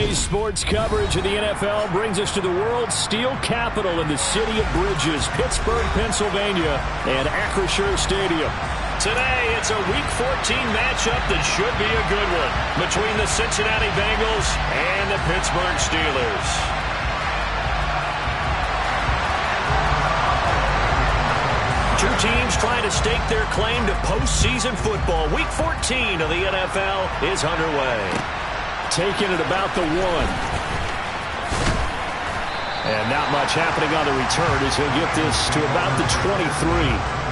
Today's sports coverage of the NFL brings us to the world's steel capital in the city of bridges, Pittsburgh, Pennsylvania, and Acrisure Stadium. Today, it's a Week 14 matchup that should be a good one between the Cincinnati Bengals and the Pittsburgh Steelers. Two teams trying to stake their claim to postseason football. Week 14 of the NFL is underway. Taking it about the 1. And not much happening on the return as he'll get this to about the 23.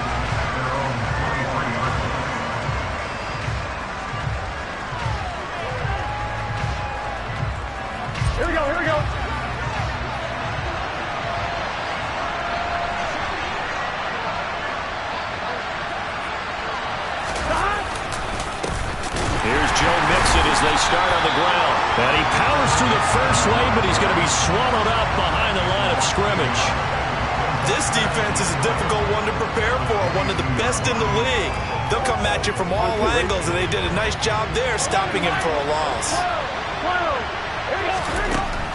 They start on the ground. And he powers through the first lane, but he's going to be swallowed up behind the line of scrimmage. This defense is a difficult one to prepare for, one of the best in the league. They'll come at you from all angles, and they did a nice job there stopping him for a loss.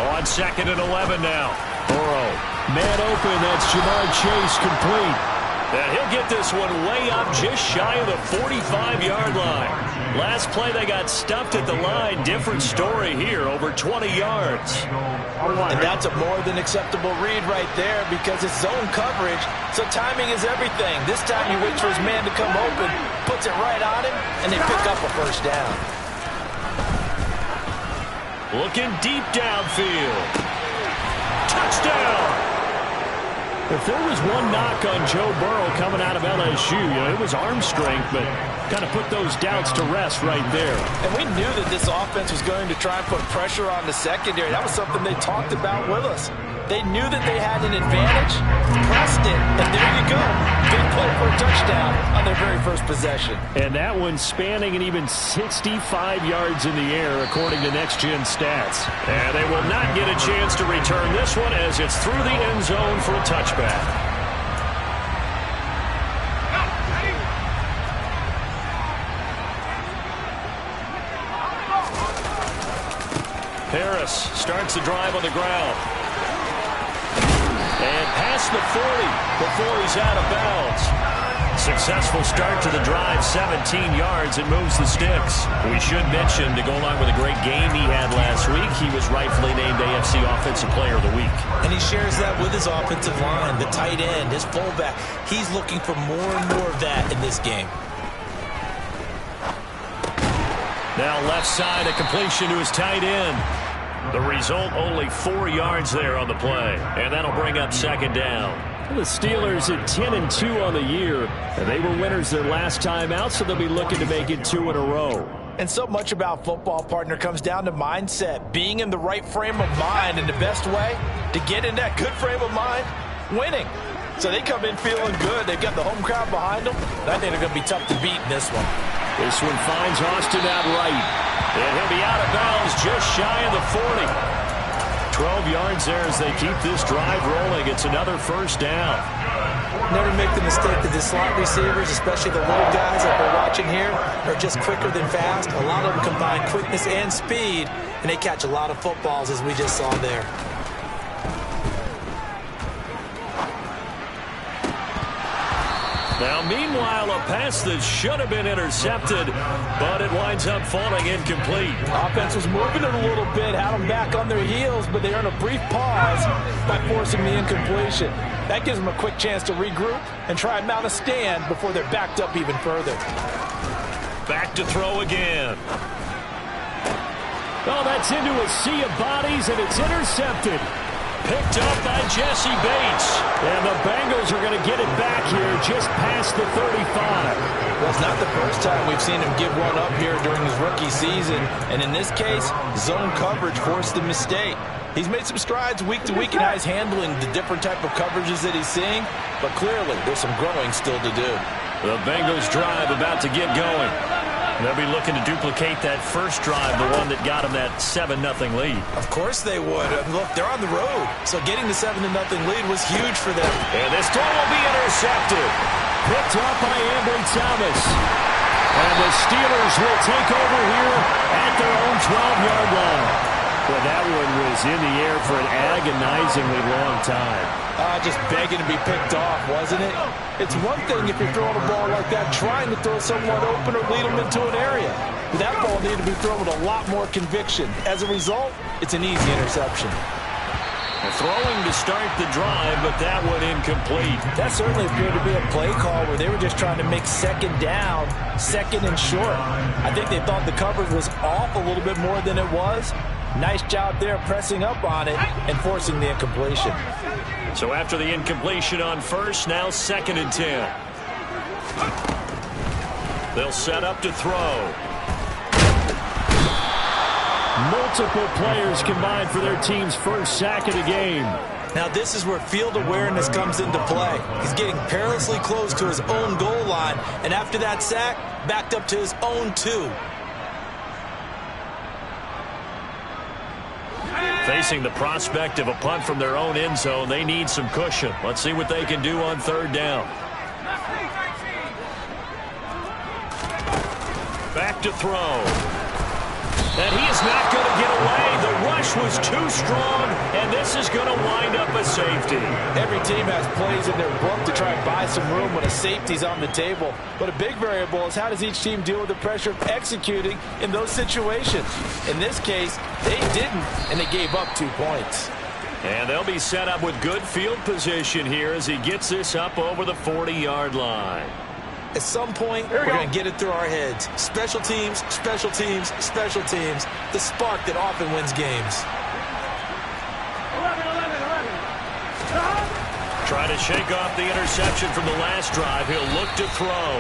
On 2nd and 11 now. Burrow. Man open, that's Jamar Chase complete. And he'll get this one way up just shy of the 45-yard line. Last play they got stuffed at the line. Different story here, over 20 yards. And that's a more than acceptable read right there because it's zone coverage, so timing is everything. This time he waits for his man to come open, puts it right on him, and they pick up a first down. Looking deep downfield. Touchdown! If there was one knock on Joe Burrow coming out of LSU, it was arm strength, but kind of put those doubts to rest right there. And we knew that this offense was going to try and put pressure on the secondary. That was something they talked about with us. They knew that they had an advantage, pressed it, and there you go. Big play for a touchdown on their very first possession. And that one spanning an even 65 yards in the air, according to Next Gen Stats. And they will not get a chance to return this one as it's through the end zone for a touchback. Harris starts the drive on the ground. And past the 40 before he's out of bounds. Successful start to the drive, 17 yards, and moves the sticks. We should mention, to go along with a great game he had last week, he was rightfully named AFC Offensive Player of the Week. And he shares that with his offensive line, the tight end, his fullback. He's looking for more and more of that in this game. Now left side, a completion to his tight end. The result, only 4 yards there on the play. And that'll bring up second down. The Steelers at 10-2 on the year. And they were winners their last time out, so they'll be looking to make it 2 in a row. And so much about football, partner, comes down to mindset. Being in the right frame of mind. And the best way to get in that good frame of mind, winning. So they come in feeling good. They've got the home crowd behind them. I think they're going to be tough to beat in this one. This one finds Austin out right. And he'll be out of bounds just shy of the 40. 12 yards there as they keep this drive rolling. It's another first down. Never make the mistake that the slot receivers, especially the little guys that we're watching here, are just quicker than fast. A lot of them combine quickness and speed, and they catch a lot of footballs, as we just saw there. Now, meanwhile, a pass that should have been intercepted, but it winds up falling incomplete. Offense was moving it a little bit, had them back on their heels, but they earned a brief pause by forcing the incompletion. That gives them a quick chance to regroup and try and mount a stand before they're backed up even further. Back to throw again. Oh, that's into a sea of bodies, and it's intercepted. Picked up by Jesse Bates. And the Bengals are going to get it back here just past the 35. Well, it's not the first time we've seen him give one up here during his rookie season. And in this case, zone coverage forced the mistake. He's made some strides week to week in how he's handling the different type of coverages that he's seeing. But clearly, there's some growing still to do. The Bengals drive about to get going. They'll be looking to duplicate that first drive, the one that got them that 7-0 lead. Of course they would. Look, they're on the road, so getting the 7-0 lead was huge for them. And this throw will be intercepted. Picked up by Ambry Thomas. And the Steelers will take over here at their own 12-yard line. Well, that one was in the air for an agonizingly long time. Just begging to be picked off, wasn't it? It's one thing if you're throwing a ball like that, trying to throw someone open or lead them into an area. That ball needed to be thrown with a lot more conviction. As a result, it's an easy interception. Throwing to start the drive, but that one incomplete. That certainly appeared to be a play call where they were just trying to make second down, second and short. I think they thought the coverage was off a little bit more than it was. Nice job there pressing up on it and forcing the incompletion. So after the incompletion on first, now 2nd and 10. They'll set up to throw. Multiple players combined for their team's first sack of the game. Now this is where field awareness comes into play. He's getting perilously close to his own goal line, and after that sack, backed up to his own 2. Facing the prospect of a punt from their own end zone, they need some cushion. Let's see what they can do on 3rd down. Back to throw. And he is not going to get away. The rush was too strong, and this is going to wind up a safety. Every team has plays in their book to try and buy some room when a safety's on the table. But a big variable is how does each team deal with the pressure of executing in those situations. In this case, they didn't, and they gave up 2 points. And they'll be set up with good field position here as he gets this up over the 40-yard line. At some point, we're going to get it through our heads. Special teams, special teams, special teams. The spark that often wins games. Try to shake off the interception from the last drive. He'll look to throw.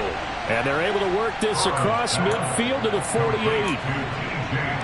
And they're able to work this across midfield to the 48.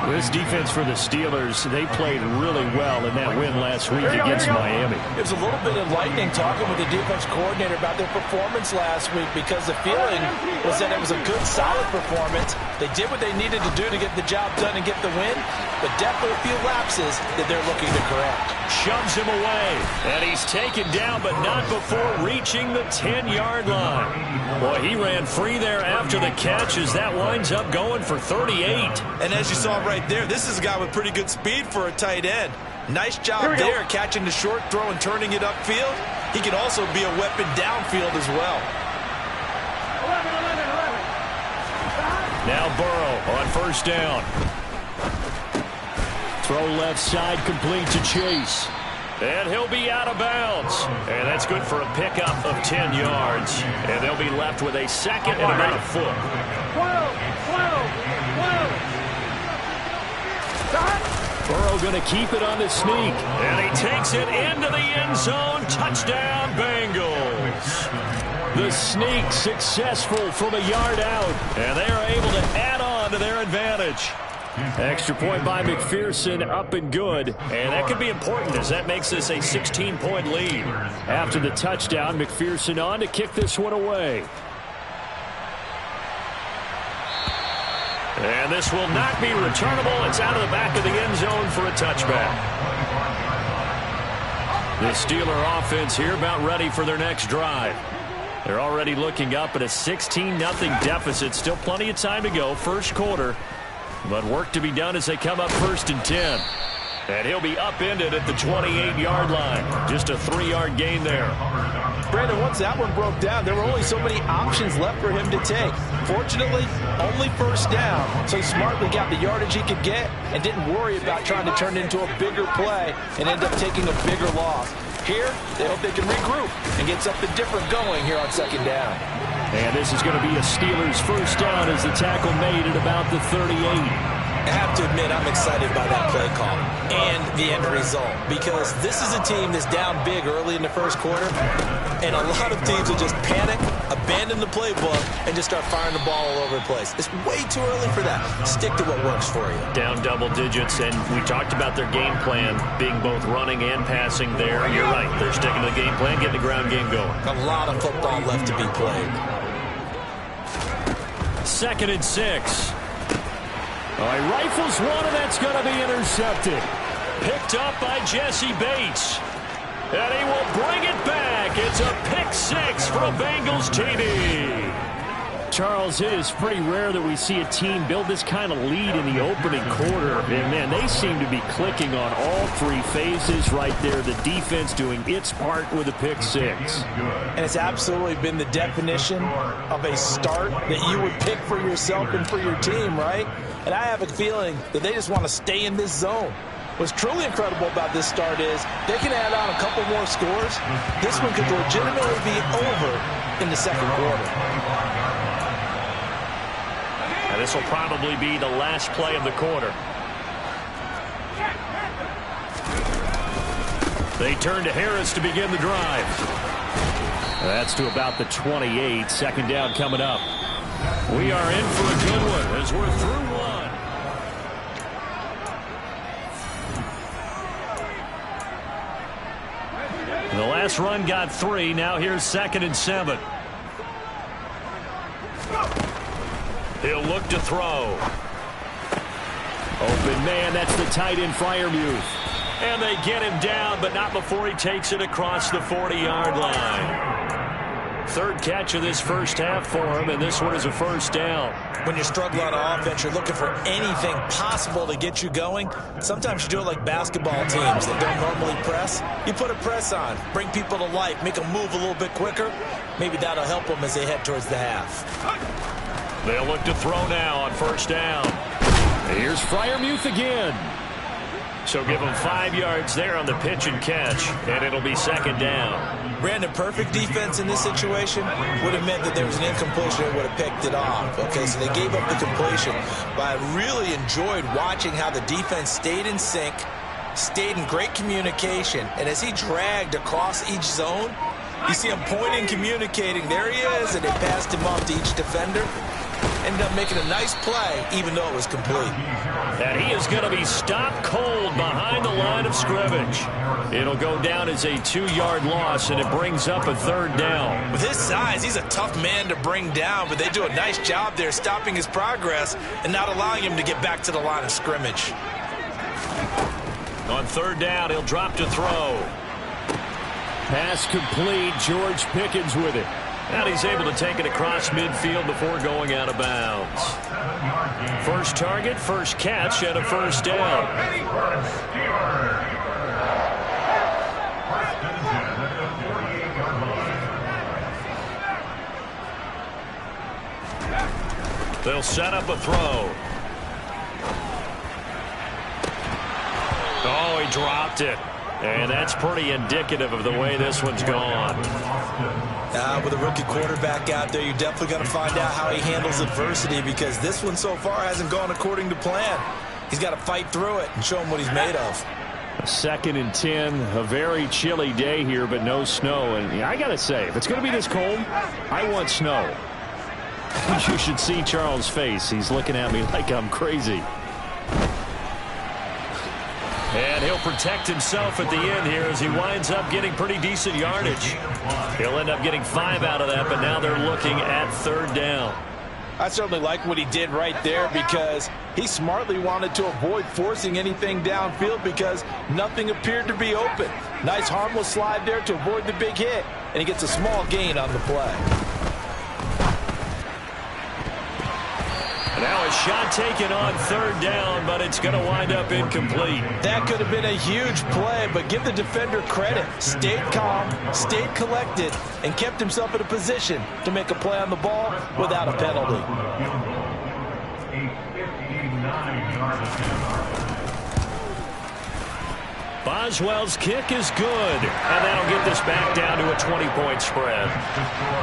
This defense for the Steelers, they played really well in that win last week against Miami. It was a little bit enlightening talking with the defense coordinator about their performance last week because the feeling was that it was a good, solid performance. They did what they needed to do to get the job done and get the win, but definitely a few lapses that they're looking to correct. Shoves him away, and he's taken down, but not before reaching the 10-yard line. Boy, he ran free there after the catch as that winds up going for 38. And as you saw right there, this is a guy with pretty good speed for a tight end. Nice job there catching the short throw and turning it upfield. He can also be a weapon downfield as well. Now Burrow on 1st down. Throw left side complete to Chase. And he'll be out of bounds. And that's good for a pickup of 10 yards. And they'll be left with a 2nd and about a foot. Burrow going to keep it on the sneak. And he takes it into the end zone. Touchdown, Bengals. The sneak successful from a yard out. And they are able to add on to their advantage. Extra point by McPherson, up and good. And that could be important as that makes this a 16-point lead. After the touchdown, McPherson on to kick this one away. And this will not be returnable. It's out of the back of the end zone for a touchback. The Steeler offense here about ready for their next drive. They're already looking up at a 16-0 deficit. Still plenty of time to go, 1st quarter. But work to be done as they come up 1st and 10. And he'll be upended at the 28-yard line. Just a 3-yard gain there. Brandon, once that one broke down, there were only so many options left for him to take. Fortunately, only 1st down, so he smartly got the yardage he could get and didn't worry about trying to turn it into a bigger play and end up taking a bigger loss. Here, they hope they can regroup and get something different going here on 2nd down. And this is going to be a Steelers 1st down as the tackle made at about the 38. I have to admit, I'm excited by that play call and the end result because this is a team that's down big early in the 1st quarter, and a lot of teams will just panic, abandon the playbook, and just start firing the ball all over the place. It's way too early for that. Stick to what works for you. Down double digits, and we talked about their game plan being both running and passing there. You're right. They're sticking to the game plan, getting the ground game going. A lot of football left to be played. 2nd and 6. He rifles one, and that's going to be intercepted. Picked up by Jesse Bates. And he will bring it back. It's a pick 6 for a Bengals TD. Charles, it is pretty rare that we see a team build this kind of lead in the opening quarter. And, man, they seem to be clicking on all three phases right there. The defense doing its part with a pick six. And it's absolutely been the definition of a start that you would pick for yourself and for your team, right? And I have a feeling that they just want to stay in this zone. What's truly incredible about this start is they can add on a couple more scores. This one could legitimately be over in the second quarter. And this will probably be the last play of the quarter. They turn to Harris to begin the drive. That's to about the 28. Second down coming up. We are in for a good one as we're through one. The last run got 3. Now here's 2nd and 7. He'll look to throw. Open man, that's the tight end Freiermuth. And they get him down, but not before he takes it across the 40-yard line. 3rd catch of this first half for him, and this one is a first down. When you're struggling on offense, you're looking for anything possible to get you going. Sometimes you do it like basketball teams that don't normally press. You put a press on, bring people to life, make them move a little bit quicker. Maybe that'll help them as they head towards the half. They'll look to throw now on first down. Here's Freiermuth again. So give him 5 yards there on the pitch and catch, and it'll be 2nd down. Brandon, perfect defense in this situation would have meant that there was an incompletion and would have picked it off. Okay, so they gave up the completion. But I really enjoyed watching how the defense stayed in sync, stayed in great communication, and as he dragged across each zone, you see him pointing, communicating. There he is, and they passed him off to each defender. Ended up making a nice play, even though it was complete. And he is going to be stopped cold behind the line of scrimmage. It'll go down as a 2-yard loss, and it brings up a 3rd down. With his size, he's a tough man to bring down, but they do a nice job there stopping his progress and not allowing him to get back to the line of scrimmage. On 3rd down, he'll drop to throw. Pass complete. George Pickens with it. And he's able to take it across midfield before going out of bounds. First target, first catch, and a first down. They'll set up a throw. Oh, he dropped it. And that's pretty indicative of the way this one's gone. With a rookie quarterback out there, you're definitely going to find out how he handles adversity, because this one so far hasn't gone according to plan. He's got to fight through it and show him what he's made of. 2nd and 10, a very chilly day here, but no snow. And I got to say, if it's going to be this cold, I want snow. You should see Charles' face. He's looking at me like I'm crazy. And he'll protect himself at the end here as he winds up getting pretty decent yardage. He'll end up getting 5 out of that, but now they're looking at 3rd down. I certainly like what he did right there, because he smartly wanted to avoid forcing anything downfield because nothing appeared to be open. Nice harmless slide there to avoid the big hit, and he gets a small gain on the play. Now a shot taken on 3rd down, but it's going to wind up incomplete. That could have been a huge play, but give the defender credit. Stayed calm, stayed collected, and kept himself in a position to make a play on the ball without a penalty. Boswell's kick is good, and that'll get this back down to a 20-point spread.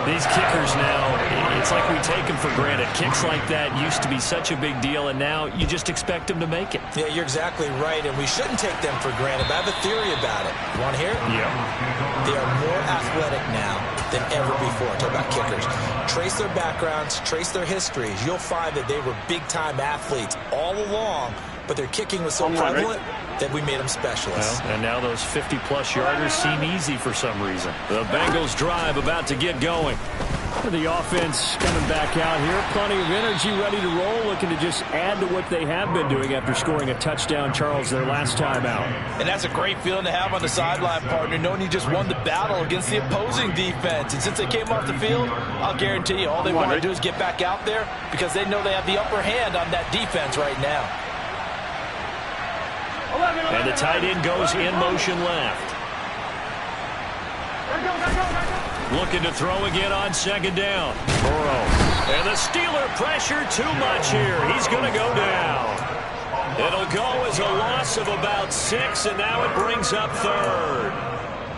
These kickers now, it's like we take them for granted. Kicks like that used to be such a big deal, and now you just expect them to make it. Yeah, you're exactly right, and we shouldn't take them for granted, but I have a theory about it. You want to hear it? Yeah. They are more athletic now than ever before. Talk about kickers. Trace their backgrounds, trace their histories. You'll find that they were big-time athletes all along, but their kicking was so prevalent that we made them specialists. Well, and now those 50-plus yarders seem easy for some reason. The Bengals drive about to get going. The offense coming back out here. Plenty of energy, ready to roll, looking to just add to what they have been doing after scoring a touchdown, Charles, their last time out. And that's a great feeling to have on the sideline, partner, knowing you just won the battle against the opposing defense. And since they came off the field, I'll guarantee you all they want to do is get back out there because they know they have the upper hand on that defense right now. And the tight end goes in motion left. Looking to throw again on second down. Burrow. And the Steeler pressure too much here. He's going to go down. It'll go as a loss of about 6, and now it brings up third.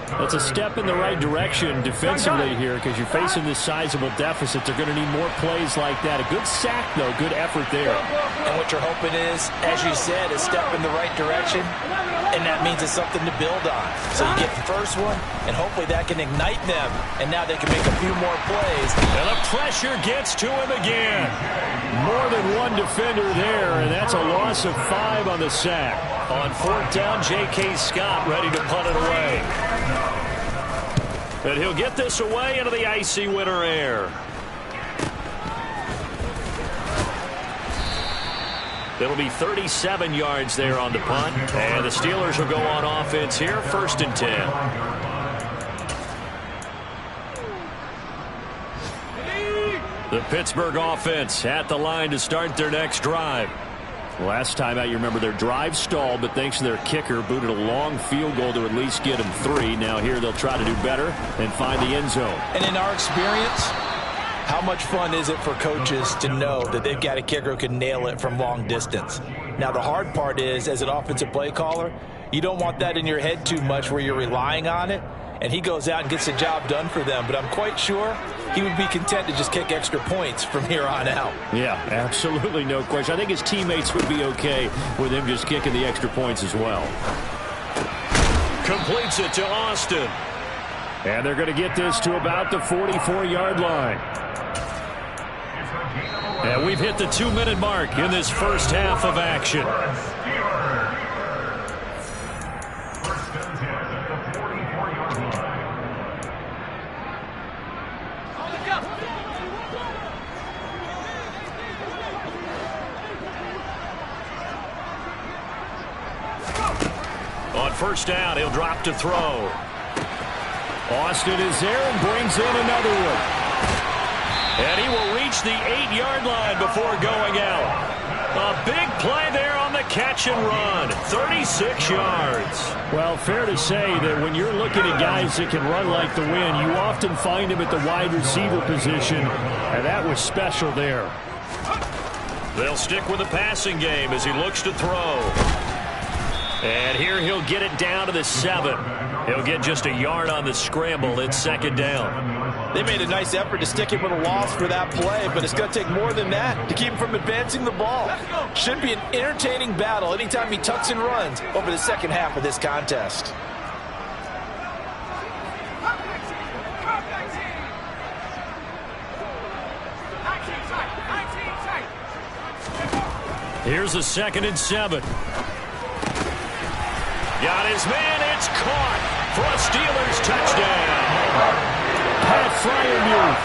That's a step in the right direction defensively here because you're facing this sizable deficit. They're going to need more plays like that. A good sack, though. Good effort there. And what you're hoping is, as you said, a step in the right direction, and that means it's something to build on. So you get the first one, and hopefully that can ignite them, and now they can make a few more plays. And the pressure gets to him again. More than one defender there, and that's a loss of 5 on the sack. On fourth down, J.K. Scott ready to punt it away. And he'll get this away into the icy winter air. It'll be 37 yards there on the punt. And the Steelers will go on offense here, 1st and 10. The Pittsburgh offense at the line to start their next drive. Last time out, you remember their drive stalled, but thanks to their kicker, booted a long field goal to at least get them 3. Now here they'll try to do better and find the end zone. And in our experience, how much fun is it for coaches to know that they've got a kicker who can nail it from long distance? Now the hard part is, as an offensive play caller, you don't want that in your head too much where you're relying on it, and he goes out and gets the job done for them. But I'm quite sure he would be content to just kick extra points from here on out. Yeah, absolutely no question. I think his teammates would be okay with him just kicking the extra points as well. Completes it to Austin. And they're going to get this to about the 44-yard line. And we've hit the 2-minute mark in this first half of action. On first down, he'll drop to throw. Austin is there and brings in another one. And he will reach the 8-yard line before going out. A big play there on the catch and run. 36 yards. Well, fair to say that when you're looking at guys that can run like the wind, you often find him at the wide receiver position, and that was special there. They'll stick with the passing game as he looks to throw. And here he'll get it down to the 7. He'll get just a yard on the scramble. It's second down. They made a nice effort to stick him with a loss for that play, but it's going to take more than that to keep him from advancing the ball. Should be an entertaining battle anytime he tucks and runs over the second half of this contest. Here's a 2nd and 7. Got his man, it's caught for a Steelers touchdown. Pat Freiermuth,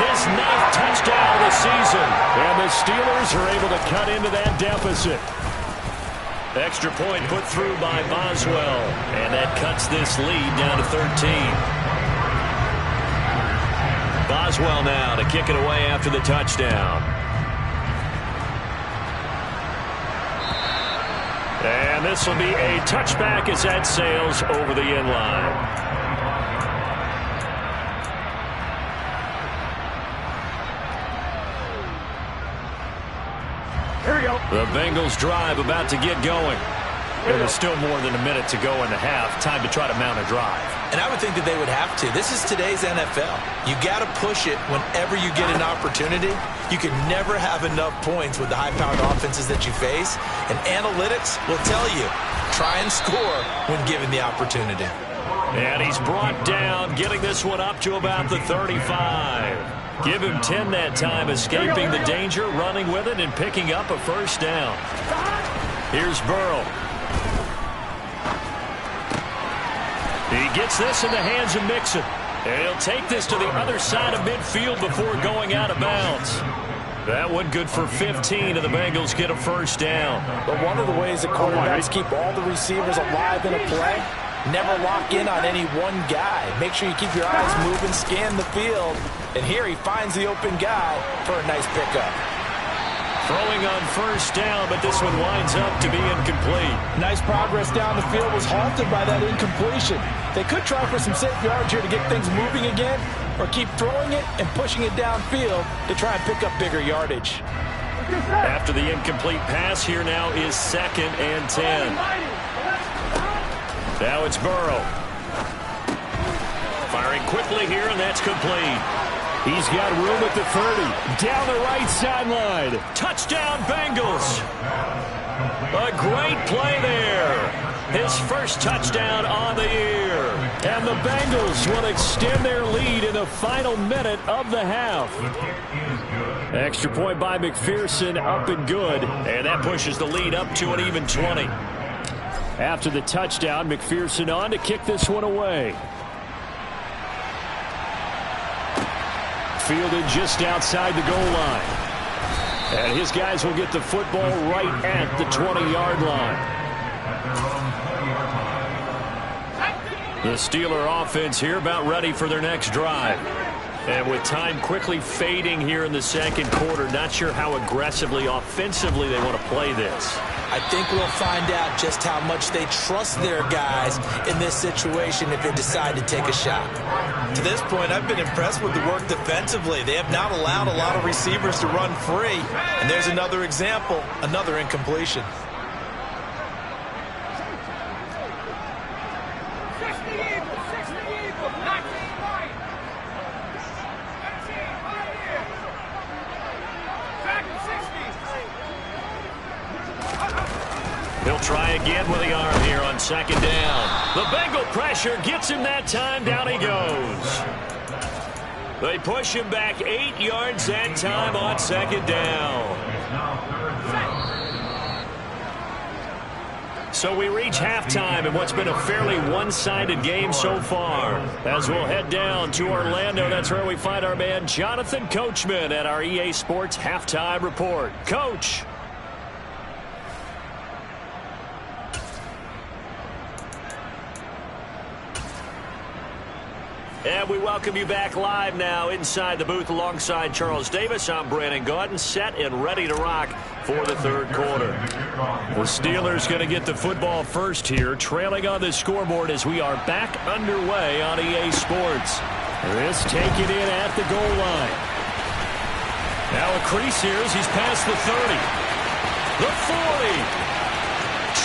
his 9th touchdown of the season. And the Steelers are able to cut into that deficit. Extra point put through by Boswell. And that cuts this lead down to 13. Boswell now to kick it away after the touchdown. And this will be a touchback as that sails over the end line. Here we go. The Bengals drive about to get going. And there's still more than a minute to go in the half. Time to try to mount a drive. And I would think that they would have to. This is today's NFL. You got to push it whenever you get an opportunity. You can never have enough points with the high-powered offenses that you face. And analytics will tell you, try and score when given the opportunity. And he's brought down, getting this one up to about the 35. Give him 10 that time, escaping the danger, running with it, and picking up a first down. Here's Burrow. He gets this in the hands of Mixon. And he'll take this to the other side of midfield before going out of bounds. That one good for 15, and the Bengals get a first down. But one of the ways that quarterbacks keep all the receivers alive in a play, never lock in on any one guy. Make sure you keep your eyes moving, scan the field. And here he finds the open guy for a nice pickup. Throwing on first down, but this one winds up to be incomplete. Nice progress down the field, was halted by that incompletion. They could try for some safe yards here to get things moving again, or keep throwing it and pushing it downfield to try and pick up bigger yardage. After the incomplete pass, here now is 2nd and 10. Now it's Burrow. Firing quickly here, and that's complete. He's got room at the 30. Down the right sideline. Touchdown, Bengals. A great play there. His first touchdown on the year. And the Bengals will extend their lead in the final minute of the half. Extra point by McPherson, up and good. And that pushes the lead up to an even 20. After the touchdown, McPherson on to kick this one away. Fielded just outside the goal line. And his guys will get the football right at the 20-yard line. The Steeler offense here about ready for their next drive. And with time quickly fading here in the second quarter, not sure how aggressively, offensively they want to play this. I think we'll find out just how much they trust their guys in this situation if they decide to take a shot. To this point, I've been impressed with the work defensively. They have not allowed a lot of receivers to run free. And there's another example, another incompletion. He'll try again with the arm here on 2nd down. The Bengal pressure gets him that time. Down he goes. They push him back 8 yards that time on 2nd down. So we reach halftime in what's been a fairly one-sided game so far. As we'll head down to Orlando, that's where we find our man Jonathan Coachman at our EA Sports Halftime Report. Coach. And we welcome you back live now inside the booth alongside Charles Davis. I'm Brandon Gaudin, set and ready to rock for the third quarter. The Steelers going to get the football first here, trailing on the scoreboard as we are back underway on EA Sports. This taken in at the goal line. Now a crease here as he's past the 30. The 40.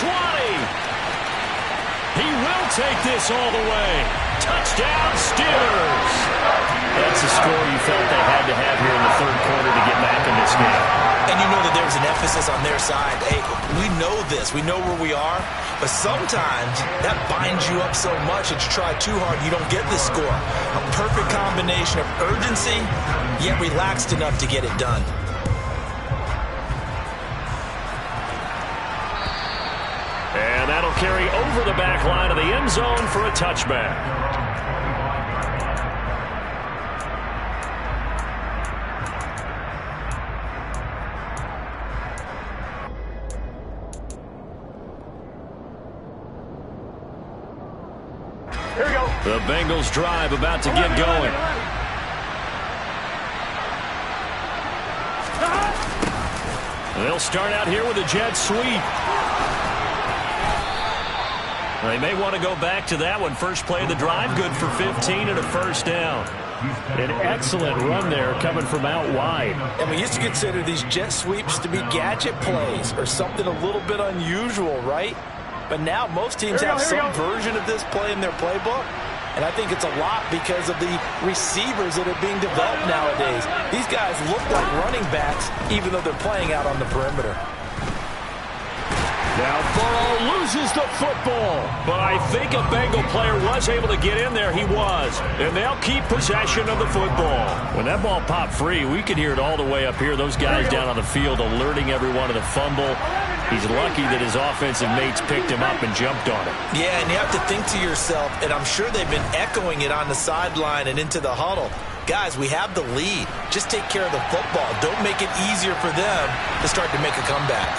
20. He will take this all the way. Touchdown, Steelers! That's a score you felt they had to have here in the third quarter to get back in this game. And you know that there's an emphasis on their side. Hey, we know this. We know where we are. But sometimes that binds you up so much that you try too hard, you don't get the score. A perfect combination of urgency, yet relaxed enough to get it done. And that'll carry over the back line of the end zone for a touchback. Here we go. The Bengals drive about to get going. They'll start out here with a jet sweep. They may want to go back to that one. First play of the drive, good for 15 and a first down. An excellent run there coming from out wide. And we used to consider these jet sweeps to be gadget plays or something a little bit unusual, right? But now most teams have some version of this play in their playbook. And I think it's a lot because of the receivers that are being developed nowadays. These guys look like running backs even though they're playing out on the perimeter. Now Burrow loses the football. But I think a Bengal player was able to get in there. He was. And they'll keep possession of the football. When that ball popped free, we could hear it all the way up here. Those guys down on the field alerting everyone of the fumble. He's lucky that his offensive mates picked him up and jumped on him. Yeah, and you have to think to yourself, and I'm sure they've been echoing it on the sideline and into the huddle. Guys, we have the lead. Just take care of the football. Don't make it easier for them to start to make a comeback.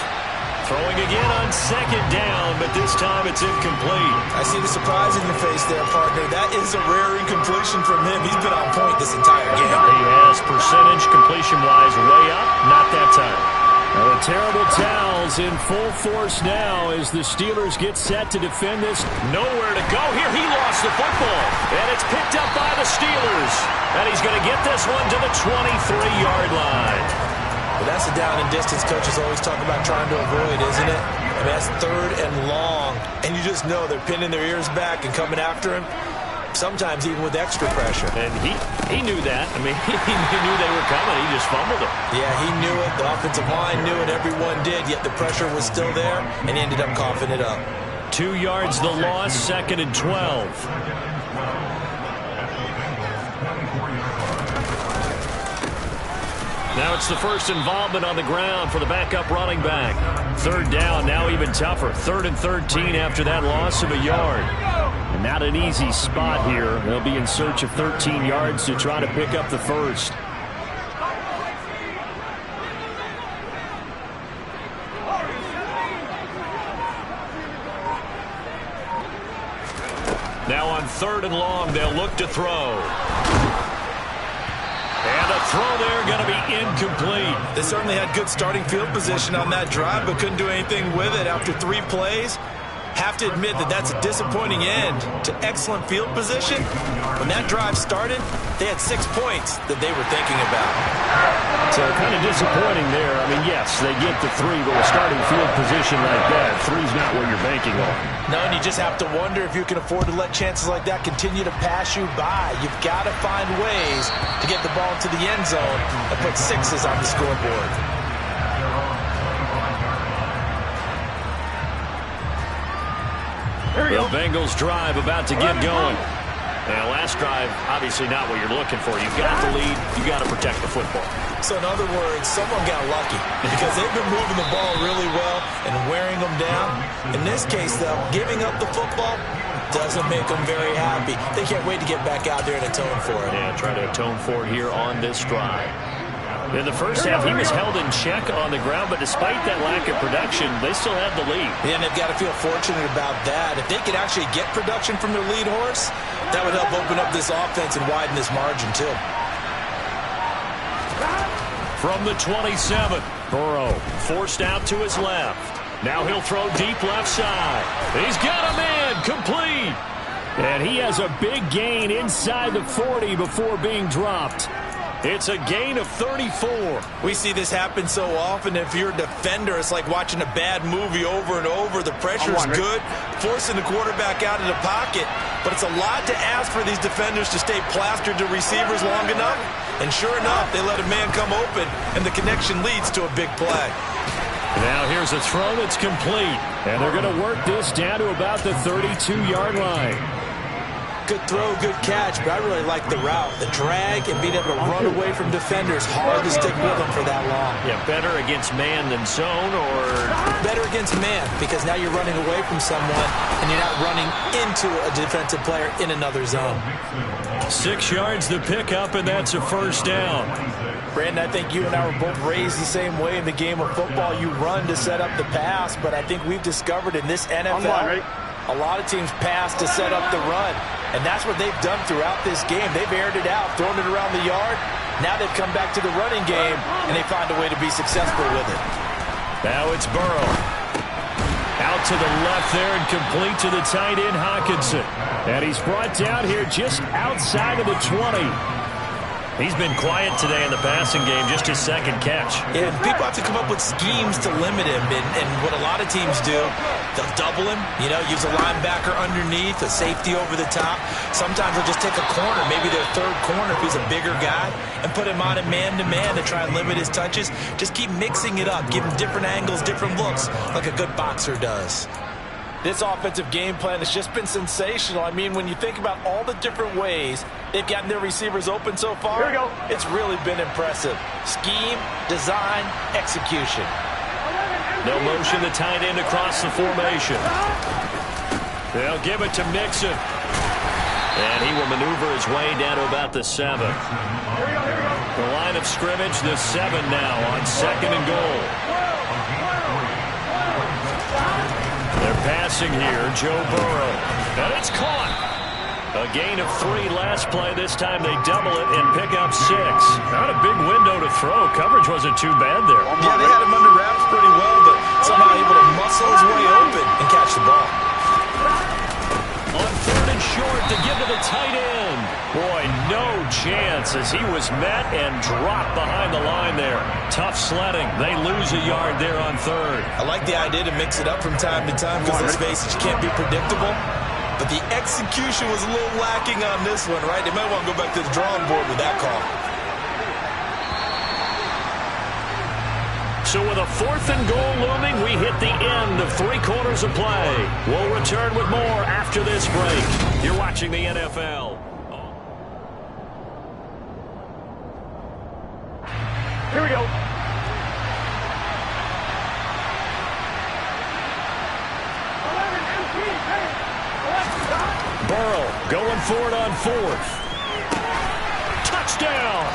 Throwing again on second down, but this time it's incomplete. I see the surprise in your face there, partner. That is a rare incompletion from him. He's been on point this entire game. He has percentage completion-wise way up, not that time. Now the terrible towels in full force now as the Steelers get set to defend this. Nowhere to go here. He lost the football, and it's picked up by the Steelers. And he's going to get this one to the 23-yard line. But that's the down and distance coaches always talk about trying to avoid, isn't it? I mean, that's third and long, and you just know they're pinning their ears back and coming after him, sometimes even with extra pressure. And he knew that. I mean, he knew they were coming. He just fumbled it. Yeah, he knew it. The offensive line knew it. Everyone did, yet the pressure was still there, and he ended up coughing it up. 2 yards the loss, 2nd and 12. Now it's the first involvement on the ground for the backup running back. 3rd down, now even tougher. 3rd and 13 after that loss of a yard. And not an easy spot here. They'll be in search of 13 yards to try to pick up the first. Now on 3rd and long, they'll look to throw. And a throw there going to be incomplete. They certainly had good starting field position on that drive, but couldn't do anything with it after 3 plays. Have to admit that that's a disappointing end to excellent field position. When that drive started, they had 6 points that they were thinking about. So kind of disappointing there. I mean, yes, they get the 3, but with starting field position like that, 3's not what you're banking on. No, and you just have to wonder if you can afford to let chances like that continue to pass you by. You've got to find ways to get the ball into the end zone and put 6s on the scoreboard. The Bengals drive about to get going. Now, last drive, obviously not what you're looking for. You've got the lead. You've got to protect the football. So, in other words, someone got lucky because they've been moving the ball really well and wearing them down. In this case, though, giving up the football doesn't make them very happy. They can't wait to get back out there and atone for it. Yeah, try to atone for it here on this drive. In the first half, he was held in check on the ground, but despite that lack of production, they still had the lead. Yeah, and they've got to feel fortunate about that. If they could actually get production from their lead horse, that would help open up this offense and widen this margin, too. From the 27, Burrow forced out to his left. Now he'll throw deep left side. He's got a man, complete. And he has a big gain inside the 40 before being dropped. It's a gain of 34. We see this happen so often. If you're a defender, it's like watching a bad movie over and over. The pressure's good, forcing the quarterback out of the pocket. But it's a lot to ask for these defenders to stay plastered to receivers long enough. And sure enough, they let a man come open, and the connection leads to a big play. Now here's a throw that's complete. And they're going to work this down to about the 32-yard line. Good throw, good catch, but I really like the route. The drag and being able to run away from defenders, hard to stick with them for that long. Yeah, better against man than zone, or? Better against man, because now you're running away from someone and you're not running into a defensive player in another zone. 6 yards the pickup, and that's a first down. Brandon, I think you and I were both raised the same way in the game of football. You run to set up the pass, but I think we've discovered in this NFL, a lot of teams pass to set up the run. And that's what they've done throughout this game. They've aired it out, thrown it around the yard. Now they've come back to the running game, and they find a way to be successful with it. Now it's Burrow. Out to the left there and complete to the tight end, Hockenson. And he's brought down here just outside of the 20. He's been quiet today in the passing game, just his second catch. Yeah, and people have to come up with schemes to limit him. And what a lot of teams do, they'll double him, use a linebacker underneath, a safety over the top. Sometimes they'll just take a corner, maybe their third corner if he's a bigger guy, and put him on a man-to-man to try and limit his touches. Just keep mixing it up, give him different angles, different looks, like a good boxer does. This offensive game plan has just been sensational. I mean, when you think about all the different ways they've gotten their receivers open so far, it's really been impressive. Scheme, design, execution. They'll motion the tight end across the formation. They'll give it to Mixon. And he will maneuver his way down to about the 7. The line of scrimmage, the 7 now on 2nd and goal. They're passing here, Joe Burrow. And it's caught. A gain of 3 last play. This time they double it and pick up 6. Not a big window to throw. Coverage wasn't too bad there. Yeah, they had him under wraps pretty well, but somehow able to muscle his way open and catch the ball. On 3rd and short to give to the tight end. Boy, no chance as he was met and dropped behind the line there. Tough sledding. They lose a yard there on 3rd. I like the idea to mix it up from time to time because let's face it, you can't be predictable. But the execution was a little lacking on this one, right? They might want to go back to the drawing board with that call. So with a 4th and goal looming, we hit the end of 3 quarters of play. We'll return with more after this break. You're watching the NFL. Here we go. Burrow going for it on 4th. Touchdown!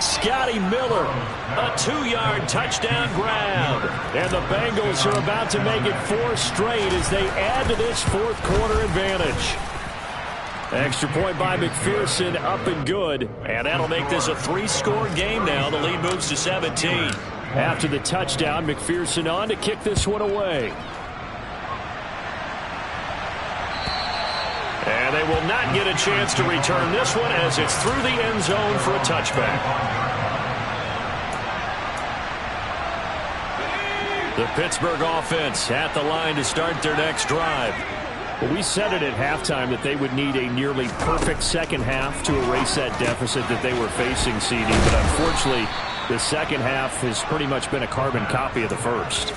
Scotty Miller, a 2-yard touchdown grab. And the Bengals are about to make it 4 straight as they add to this 4th quarter advantage. Extra point by McPherson, up and good. And that'll make this a 3-score game now. The lead moves to 17. After the touchdown, McPherson on to kick this one away. And they will not get a chance to return this one as it's through the end zone for a touchback. The Pittsburgh offense at the line to start their next drive. Well, we said it at halftime that they would need a nearly perfect second half to erase that deficit that they were facing, CD. But unfortunately, the second half has pretty much been a carbon copy of the first.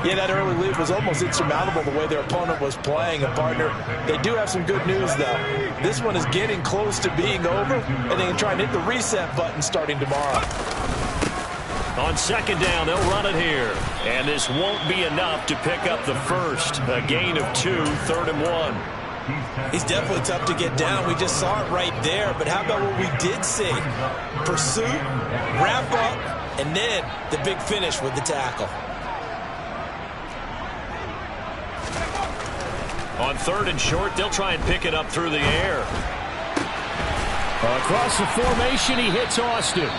Yeah, that early lead was almost insurmountable the way their opponent was playing. And, partner, they do have some good news, though. This one is getting close to being over, and they can try and hit the reset button starting tomorrow. On 2nd down, they'll run it here. And this won't be enough to pick up the first. A gain of 2, 3rd and 1. He's definitely tough to get down. We just saw it right there. But how about what we did see? Pursuit, wrap up, and then the big finish with the tackle. On 3rd and short, they'll try and pick it up through the air. Across the formation, he hits Austin.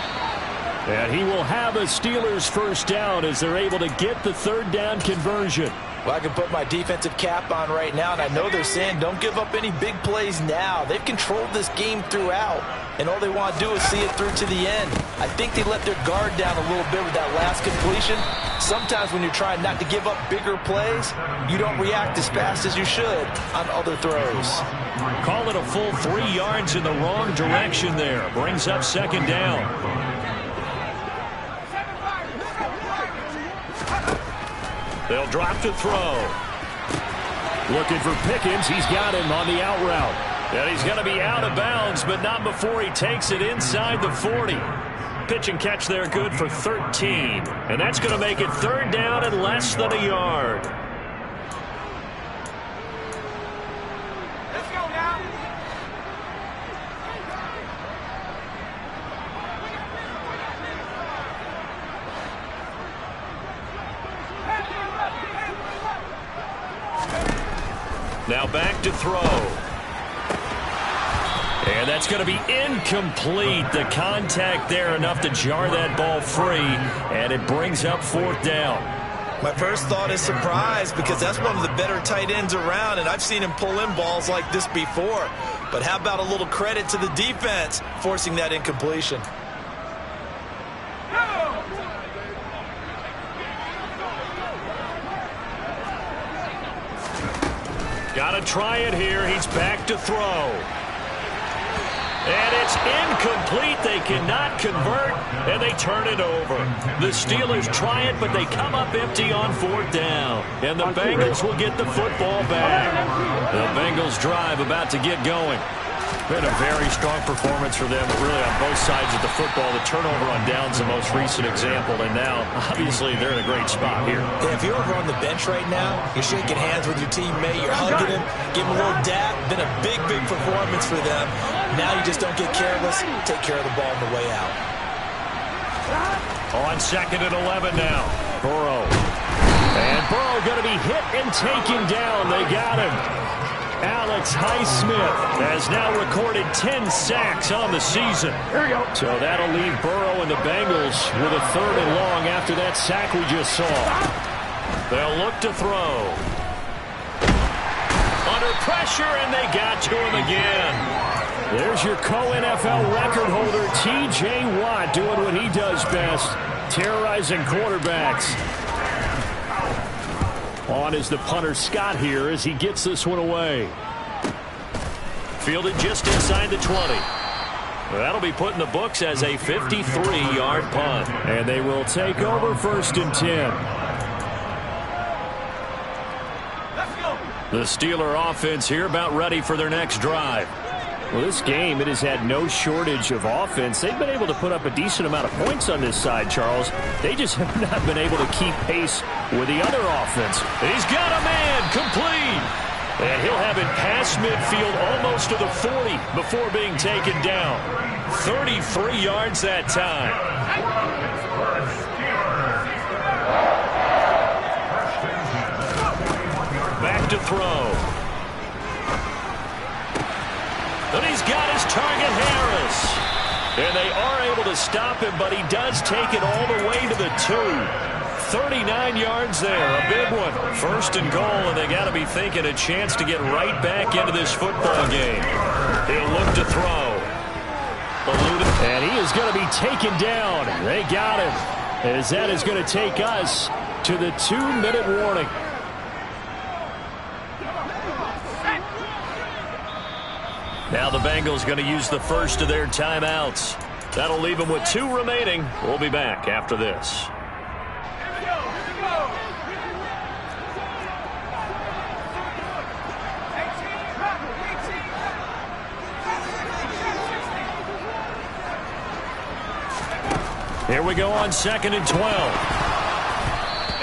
And he will have a Steelers first down as they're able to get the 3rd down conversion. Well, I can put my defensive cap on right now, and I know they're saying don't give up any big plays now. They've controlled this game throughout, and all they want to do is see it through to the end. I think they let their guard down a little bit with that last completion. Sometimes when you're trying not to give up bigger plays, you don't react as fast as you should on other throws. Call it a full 3 yards in the wrong direction there. Brings up 2nd down. They'll drop to throw. Looking for Pickens. He's got him on the out route. And he's going to be out of bounds, but not before he takes it inside the 40. Pitch and catch there good for 13. And that's going to make it 3rd down and less than a yard. Let's go now. Now back to throw. And that's going to be incomplete. The contact there enough to jar that ball free. And it brings up 4th down. My first thought is surprise because that's one of the better tight ends around, and I've seen him pull in balls like this before. But how about a little credit to the defense forcing that incompletion? Got to try it here. He's back to throw. And it's incomplete. They cannot convert, and they turn it over. The Steelers try it, but they come up empty on 4th down. And the Bengals will get the football back. The Bengals drive about to get going. Been a very strong performance for them, really, on both sides of the football. The turnover on downs, the most recent example, and now, obviously, they're in a great spot here. Yeah, if you're over on the bench right now, you're shaking hands with your teammate, you're hugging him, giving him a little dap. Been a big, big performance for them. Now you just don't get careless. Take care of the ball on the way out. On 2nd and 11 now. Burrow. And Burrow going to be hit and taken down. They got him. Alex Highsmith has now recorded 10 sacks on the season. Here we go. So that'll leave Burrow and the Bengals with a 3rd and long after that sack we just saw. They'll look to throw. Under pressure, and they got to him again. There's your co-NFL record holder, T.J. Watt, doing what he does best, terrorizing quarterbacks. On is the punter, Scott, here as he gets this one away. Fielded just inside the 20. That'll be put in the books as a 53-yard punt. And they will take over 1st and 10. Let's go. The Steeler offense here about ready for their next drive. Well, this game, it has had no shortage of offense. They've been able to put up a decent amount of points on this side, Charles. They just have not been able to keep pace with the other offense. He's got a man complete. And he'll have it past midfield almost to the 40 before being taken down. 33 yards that time. Back to throw. And he's got his target, Harris. And they are able to stop him, but he does take it all the way to the 2. 39 yards there, a big one. 1st and goal, and they got to be thinking a chance to get right back into this football game. He'll look to throw. And he is going to be taken down. They got him, as that is going to take us to the 2-minute warning. Now the Bengals going to use the first of their timeouts. That'll leave them with 2 remaining. We'll be back after this. Here we go on 2nd and 12.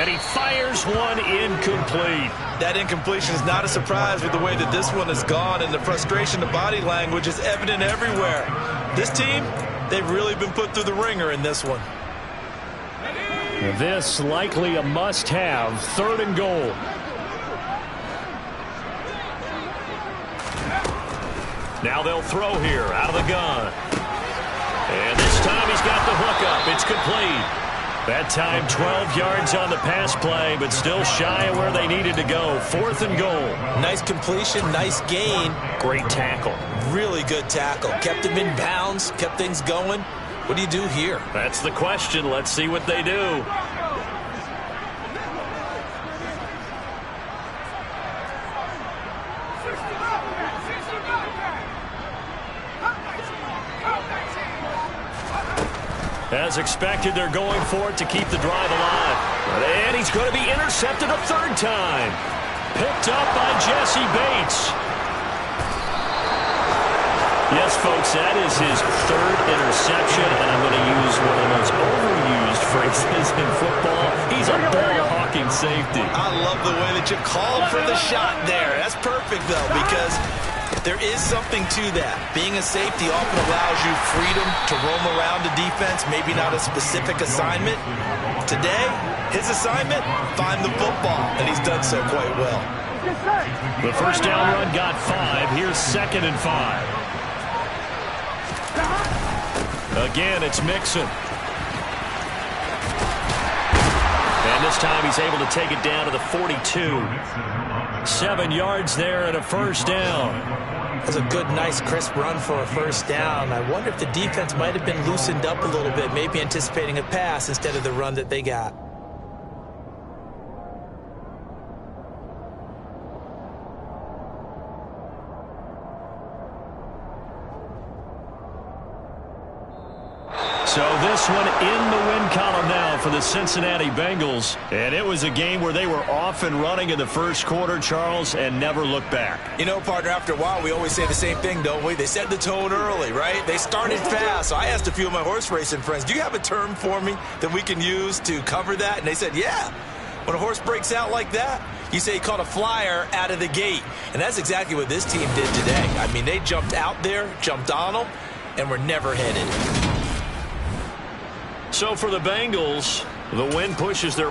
And he fires one incomplete. That incompletion is not a surprise with the way that this one has gone, and the frustration, the body language is evident everywhere. This team, they've really been put through the ringer in this one. This likely a must-have, 3rd and goal. Now they'll throw here out of the gun. And this time he's got the hook up. It's complete. That time 12 yards on the pass play, but still shy of where they needed to go. 4th and goal. Nice completion, nice gain. Great tackle. Really good tackle. Kept him in bounds, kept things going. What do you do here? That's the question. Let's see what they do. As expected, they're going for it to keep the drive alive. And he's going to be intercepted a 3rd time. Picked up by Jesse Bates. Yes, folks, that is his 3rd interception, and I'm going to use one of the most overused phrases in football. He's a ball-hawking safety. I love the way that you called for the shot there. That's perfect, though, because there is something to that. Being a safety often allows you freedom to roam around the defense, maybe not a specific assignment. Today, his assignment, find the football, and he's done so quite well. The first down run got 5. Here's 2nd and 5. Again, it's Mixon. And this time he's able to take it down to the 42. 7 yards there and a 1st down. That's a good, nice, crisp run for a 1st down. I wonder if the defense might have been loosened up a little bit, maybe anticipating a pass instead of the run that they got. So this one in the win column now for the Cincinnati Bengals. And it was a game where they were off and running in the first quarter, Charles, and never looked back. You know, partner, after a while, we always say the same thing, don't we? They set the tone early, right? They started fast. So I asked a few of my horse racing friends, do you have a term for me that we can use to cover that? And they said, yeah. When a horse breaks out like that, you say he caught a flyer out of the gate. And that's exactly what this team did today. I mean, they jumped out there, jumped on them, and were never headed. So for the Bengals, the win pushes their